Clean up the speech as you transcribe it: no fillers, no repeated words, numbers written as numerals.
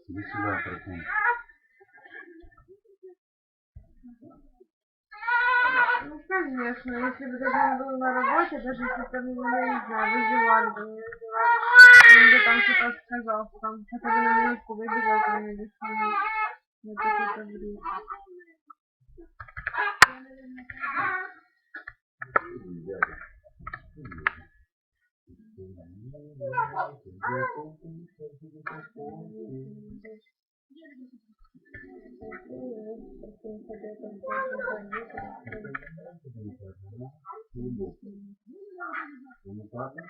Иди сюда, прикинь. Ну, конечно, если бы даже он был на работе, даже если бы меня, не знаю, вызывали бы, не вызывали, он бы там что-то сказал, там хотя бы на минутку выбежал ко мне без шума. Вот это вред. Дядя. Не платно?